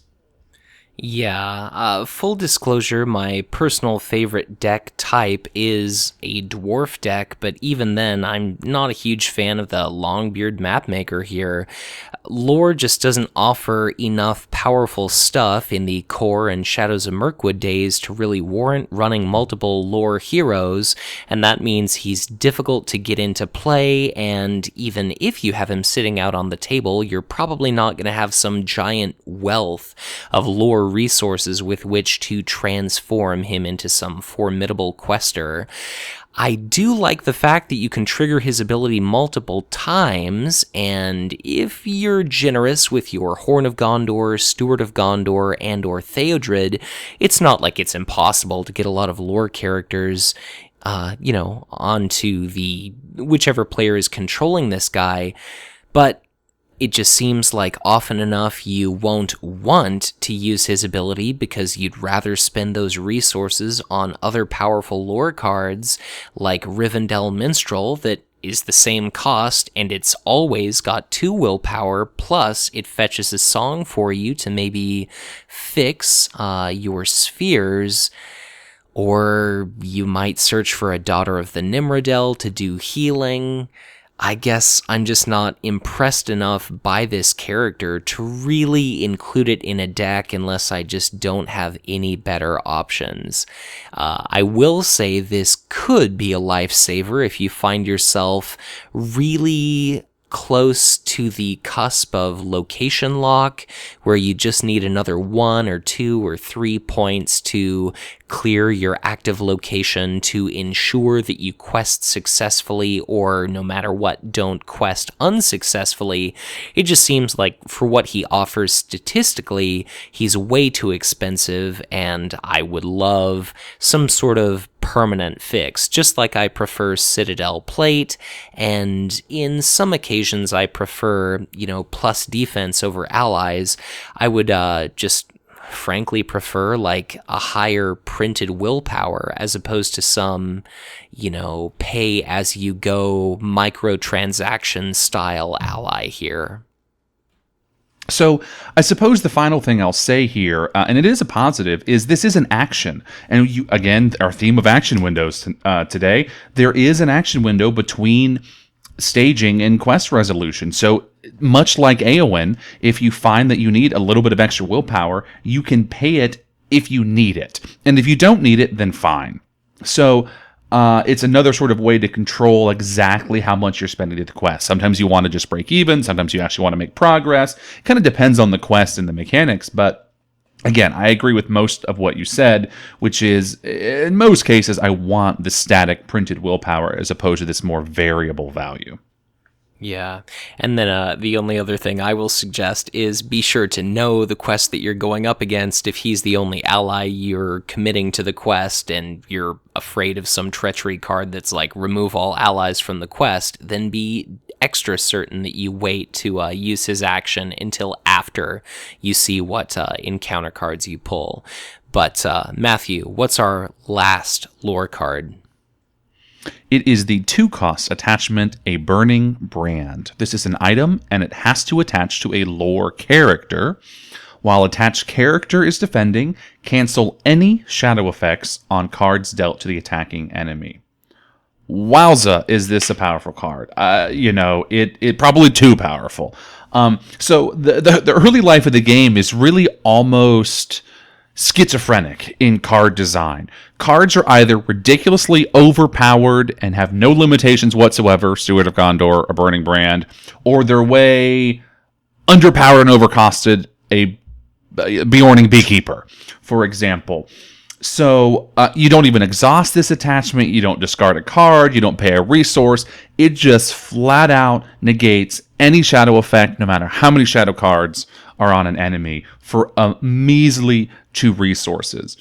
Yeah, full disclosure, my personal favorite deck type is a dwarf deck, but even then, I'm not a huge fan of the Longbeard Mapmaker here. Lore just doesn't offer enough powerful stuff in the core and Shadows of Mirkwood days to really warrant running multiple lore heroes, and that means he's difficult to get into play, and even if you have him sitting out on the table, you're probably not going to have some giant wealth of lore resources with which to transform him into some formidable quester. I do like the fact that you can trigger his ability multiple times, and if you're generous with your Horn of Gondor, Steward of Gondor, and or Theodred, it's not like it's impossible to get a lot of lore characters onto the whichever player is controlling this guy, but it just seems like often enough you won't want to use his ability because you'd rather spend those resources on other powerful lore cards like Rivendell Minstrel that is the same cost, and it's always got 2 willpower, plus it fetches a song for you to maybe fix your spheres. Or you might search for a Daughter of the Nimrodel to do healing. I guess I'm just not impressed enough by this character to really include it in a deck unless I just don't have any better options. I will say this could be a lifesaver if you find yourself really close to the cusp of location lock, where you just need another 1 or 2 or 3 points to clear your active location to ensure that you quest successfully, or no matter what, don't quest unsuccessfully. It just seems like for what he offers statistically, he's way too expensive, and I would love some sort of permanent fix, just like I prefer Citadel Plate, and in some occasions I prefer, plus defense over allies. I would just frankly prefer like a higher printed willpower as opposed to some, pay as you go microtransaction style ally here. So I suppose the final thing I'll say here, and it is a positive, is this is an action. And again, our theme of action windows today, there is an action window between staging and quest resolution. So much like Aowen, if you find that you need a little bit of extra willpower, you can pay it if you need it. And if you don't need it, then fine. So it's another sort of way to control exactly how much you're spending at the quest. Sometimes you want to just break even. Sometimes you actually want to make progress. It kind of depends on the quest and the mechanics. But again, I agree with most of what you said, which is, in most cases, I want the static printed willpower as opposed to this more variable value. Yeah, and then the only other thing I will suggest is be sure to know the quest that you're going up against. If he's the only ally you're committing to the quest and you're afraid of some treachery card that's like remove all allies from the quest, then be extra certain that you wait to use his action until after you see what encounter cards you pull. But Matthew, what's our last lore card? It is the 2-cost attachment, a Burning Brand. This is an item, and it has to attach to a lore character. While attached character is defending, cancel any shadow effects on cards dealt to the attacking enemy. Wowza, is this a powerful card? It probably too powerful. So the early life of the game is really almost schizophrenic in card design. Cards are either ridiculously overpowered and have no limitations whatsoever, Steward of Gondor, a Burning Brand, or they're way underpowered and overcosted, a Bjorning Beekeeper, for example. So you don't even exhaust this attachment, you don't discard a card, you don't pay a resource, it just flat out negates any shadow effect, no matter how many shadow cards are on an enemy, for a measly 2 resources.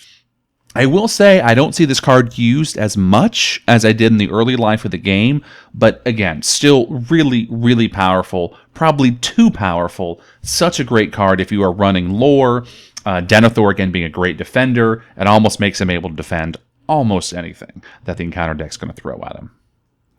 I will say I don't see this card used as much as I did in the early life of the game, but again, still really, really powerful, probably too powerful. Such a great card if you are running lore. Denethor, again, being a great defender, it almost makes him able to defend almost anything that the encounter deck's going to throw at him.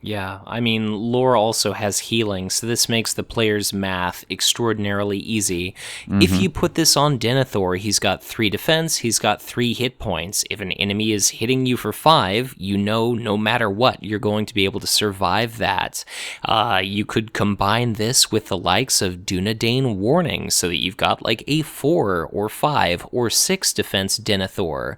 Yeah, I mean, lore also has healing, so this makes the player's math extraordinarily easy. Mm-hmm. If you put this on Denethor, he's got 3 defense, he's got 3 hit points. If an enemy is hitting you for 5, no matter what, you're going to be able to survive that. You could combine this with the likes of Dunedain Warning, so that you've got like a 4 or 5 or 6 defense Denethor.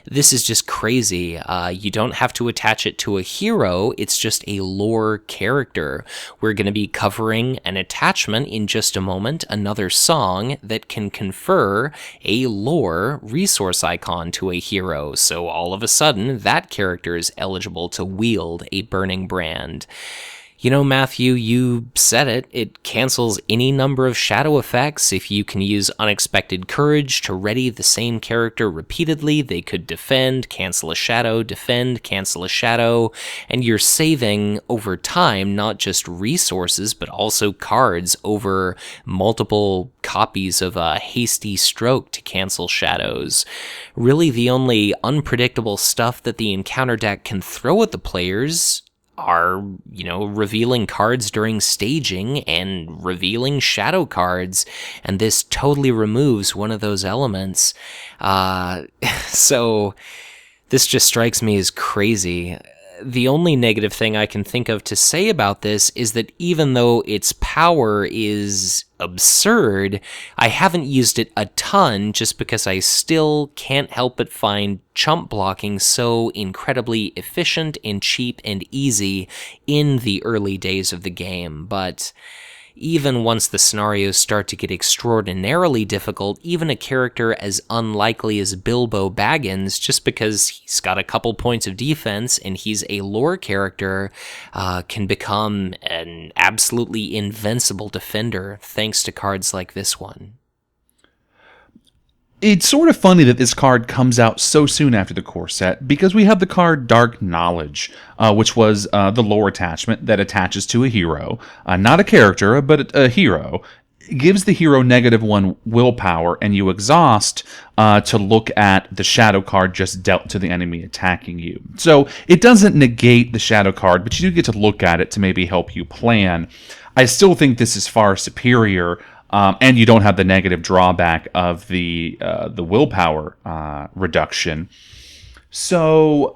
This is just crazy. You don't have to attach it to a hero, it's just a lore character. We're going to be covering an attachment in just a moment, another song that can confer a lore resource icon to a hero. So all of a sudden, that character is eligible to wield a Burning Brand. Matthew, you said it. It cancels any number of shadow effects. If you can use Unexpected Courage to ready the same character repeatedly, they could defend, cancel a shadow, defend, cancel a shadow, and you're saving over time not just resources, but also cards over multiple copies of a Hasty Stroke to cancel shadows. Really, the only unpredictable stuff that the encounter deck can throw at the players are, revealing cards during staging and revealing shadow cards, and this totally removes one of those elements. So this just strikes me as crazy. The only negative thing I can think of to say about this is that even though its power is absurd, I haven't used it a ton just because I still can't help but find chump blocking so incredibly efficient and cheap and easy in the early days of the game. But even once the scenarios start to get extraordinarily difficult, even a character as unlikely as Bilbo Baggins, just because he's got a couple points of defense and he's a lore character, can become an absolutely invincible defender thanks to cards like this one. It's sort of funny that this card comes out so soon after the core set, because we have the card Dark Knowledge, which was the lore attachment that attaches to a hero. Not a character, but a hero. It gives the hero -1 willpower, and you exhaust to look at the shadow card just dealt to the enemy attacking you. So it doesn't negate the shadow card, but you do get to look at it to maybe help you plan. I still think this is far superior. And you don't have the negative drawback of the willpower reduction. So,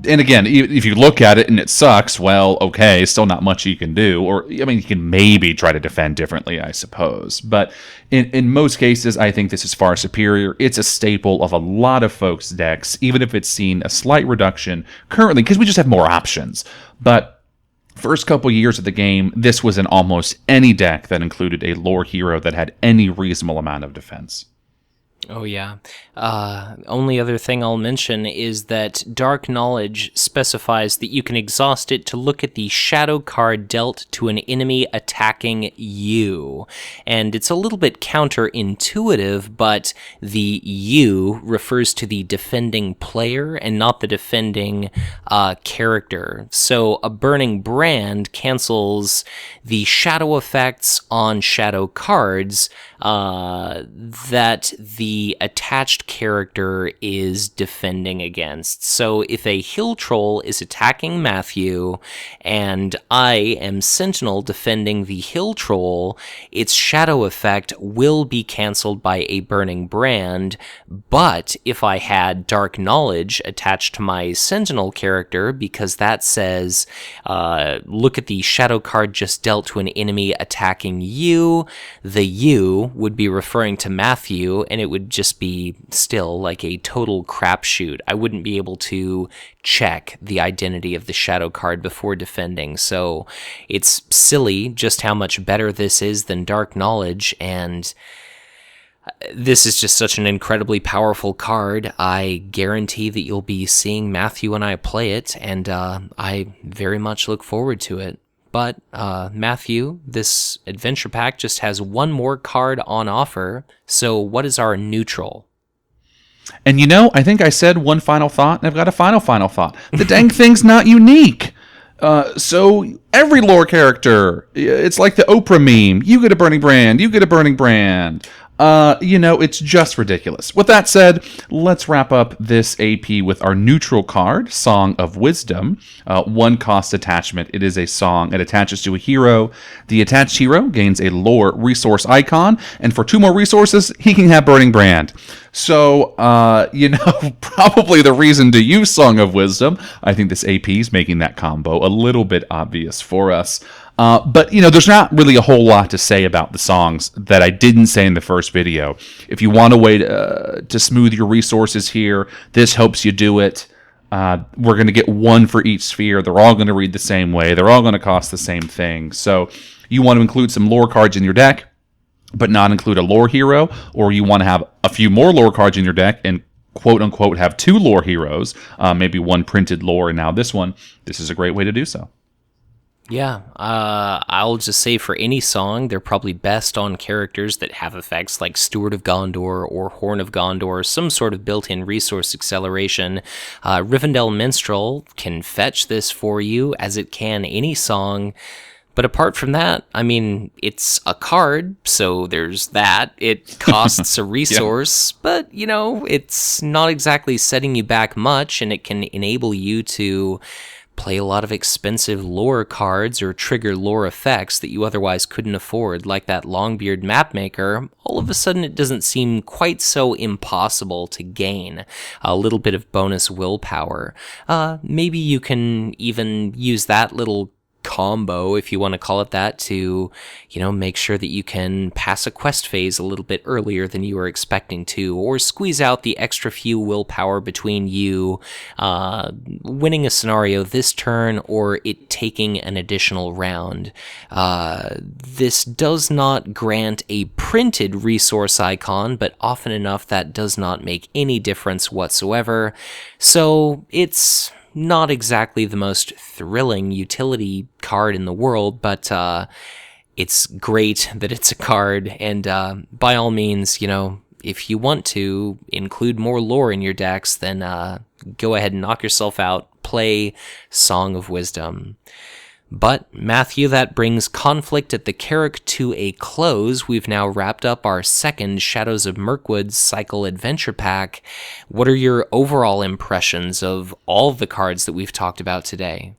and again, if you look at it and it sucks, well, okay, still not much you can do. Or, I mean, you can maybe try to defend differently, I suppose. But in most cases, I think this is far superior. It's a staple of a lot of folks' decks, even if it's seen a slight reduction currently, because we just have more options. But first couple years of the game, this was in almost any deck that included a lore hero that had any reasonable amount of defense. Oh, yeah. Only other thing I'll mention is that Dark Knowledge specifies that you can exhaust it to look at the shadow card dealt to an enemy attacking you. And it's a little bit counterintuitive, but the you refers to the defending player and not the defending character. So a Burning Brand cancels the shadow effects on shadow cards that the attached character is defending against. So if a Hill Troll is attacking Matthew and I am Sentinel defending the Hill Troll, its shadow effect will be canceled by a Burning Brand, but if I had Dark Knowledge attached to my Sentinel character, because that says, look at the shadow card just dealt to an enemy attacking you, the you would be referring to Matthew, and it would just be still like a total crapshoot. I wouldn't be able to check the identity of the shadow card before defending, so it's silly just how much better this is than Dark Knowledge, and this is just such an incredibly powerful card. I guarantee that you'll be seeing Matthew and I play it, and I very much look forward to it. But, Matthew, this adventure pack just has one more card on offer, so what is our neutral? And I think I said one final thought, and I've got a final thought. The dang thing's not unique. So every lore character, it's like the Oprah meme. You get a Burning Brand, you get a Burning Brand. It's just ridiculous. With that said, let's wrap up this AP with our neutral card, Song of Wisdom. 1 cost attachment. It is a song. It attaches to a hero. The attached hero gains a lore resource icon, and for 2 more resources, he can have Burning Brand. So, probably the reason to use Song of Wisdom. I think this AP is making that combo a little bit obvious for us. But there's not really a whole lot to say about the songs that I didn't say in the first video. If you want a way to smooth your resources here, this helps you do it. We're going to get 1 for each sphere. They're all going to read the same way. They're all going to cost the same thing. So you want to include some lore cards in your deck, but not include a lore hero, or you want to have a few more lore cards in your deck and quote-unquote have 2 lore heroes, maybe 1 printed lore and now this one. This is a great way to do so. Yeah, I'll just say for any song, they're probably best on characters that have effects like Steward of Gondor or Horn of Gondor, some sort of built-in resource acceleration. Rivendell Minstrel can fetch this for you, as it can any song. But apart from that, I mean, it's a card, so there's that. It costs a resource, but, it's not exactly setting you back much, and it can enable you to play a lot of expensive lore cards or trigger lore effects that you otherwise couldn't afford, like that Longbeard Mapmaker. All of a sudden it doesn't seem quite so impossible to gain a little bit of bonus willpower. Maybe you can even use that little combo, if you want to call it that, to, make sure that you can pass a quest phase a little bit earlier than you were expecting to, or squeeze out the extra few willpower between you winning a scenario this turn or it taking an additional round. This does not grant a printed resource icon, but often enough that does not make any difference whatsoever. So it's not exactly the most thrilling utility card in the world, but it's great that it's a card, and by all means, if you want to include more lore in your decks, then go ahead and knock yourself out. Play Song of Wisdom. But, Matthew, that brings Conflict at the Carrock to a close. We've now wrapped up our second Shadows of Mirkwood Cycle Adventure Pack. What are your overall impressions of all of the cards that we've talked about today?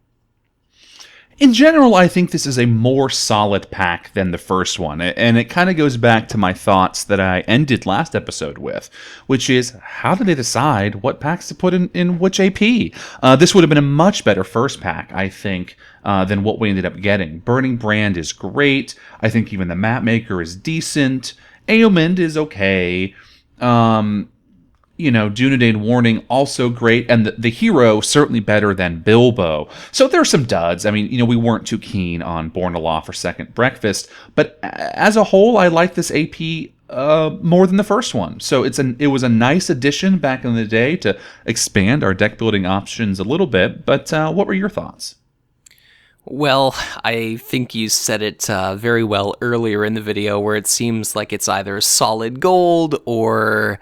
In general, I think this is a more solid pack than the first one, and it kind of goes back to my thoughts that I ended last episode with, which is, how do they decide what packs to put in which AP? This would have been a much better first pack, I think, than what we ended up getting. Burning Brand is great. I think even the Mapmaker is decent. Ailment is okay. Dunedain Warning, also great, and the hero, certainly better than Bilbo. So there are some duds. I mean, we weren't too keen on Born Aloft or Second Breakfast, but as a whole, I like this AP more than the first one. So it was a nice addition back in the day to expand our deck building options a little bit, but what were your thoughts? Well, I think you said it very well earlier in the video, where it seems like it's either solid gold or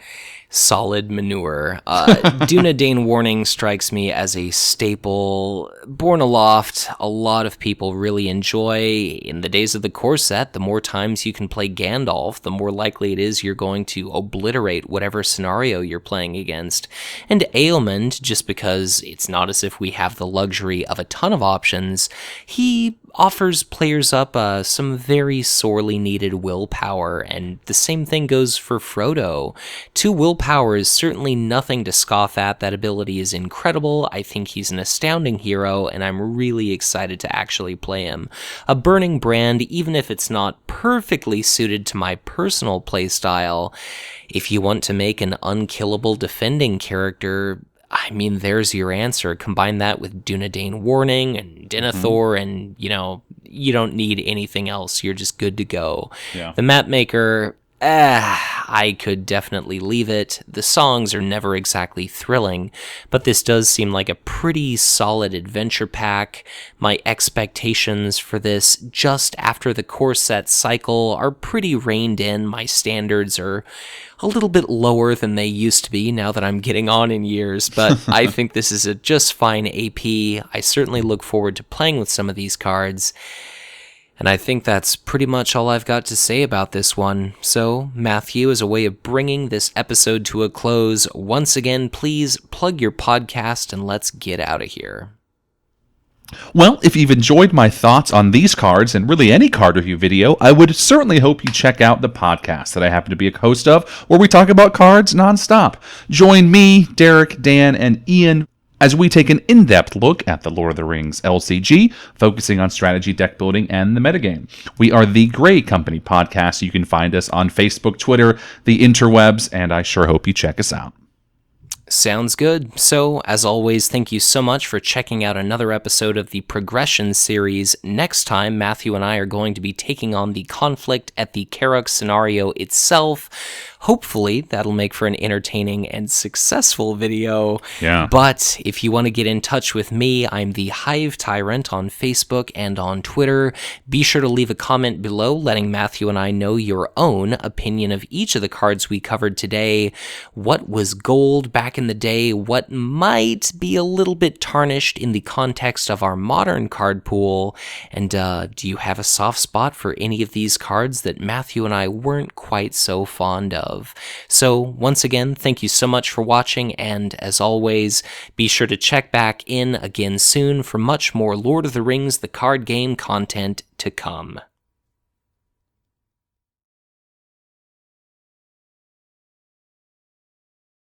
solid manure. Dunedain Warning strikes me as a staple. Born Aloft, a lot of people really enjoy. In the days of the core set, the more times you can play Gandalf, the more likely it is you're going to obliterate whatever scenario you're playing against. And Ailment, just because it's not as if we have the luxury of a ton of options, he offers players up some very sorely needed willpower, and the same thing goes for Frodo. 2 willpower is certainly nothing to scoff at. That ability is incredible. I think he's an astounding hero, and I'm really excited to actually play him. A Burning Brand, even if it's not perfectly suited to my personal playstyle, if you want to make an unkillable defending character, I mean, there's your answer. Combine that with Dunedain Warning and Denethor, and, you don't need anything else. You're just good to go. Yeah. The Mapmaker, I could definitely leave it. The songs are never exactly thrilling, but this does seem like a pretty solid adventure pack. My expectations for this just after the core set cycle are pretty reined in. My standards are a little bit lower than they used to be now that I'm getting on in years, but I think this is a just fine AP. I certainly look forward to playing with some of these cards. And I think that's pretty much all I've got to say about this one. So, Matthew, as a way of bringing this episode to a close, once again, please plug your podcast and let's get out of here. Well, if you've enjoyed my thoughts on these cards and really any card review video, I would certainly hope you check out the podcast that I happen to be a host of, where we talk about cards nonstop. Join me, Derek, Dan, and Ian as we take an in-depth look at the Lord of the Rings LCG, focusing on strategy, deck building, and the metagame. We are the Gray Company podcast. You can find us on Facebook, Twitter, the interwebs, and I sure hope you check us out. Sounds good. So, as always, thank you so much for checking out another episode of the Progression series. Next time, Matthew and I are going to be taking on the Conflict at the Carrock scenario itself. Hopefully, that'll make for an entertaining and successful video. Yeah. But if you want to get in touch with me, I'm the Hive Tyrant on Facebook and on Twitter. Be sure to leave a comment below letting Matthew and I know your own opinion of each of the cards we covered today. What was gold back in the day? What might be a little bit tarnished in the context of our modern card pool? And do you have a soft spot for any of these cards that Matthew and I weren't quite so fond of? So, once again, thank you so much for watching, and as always, be sure to check back in again soon for much more Lord of the Rings, the card game content to come.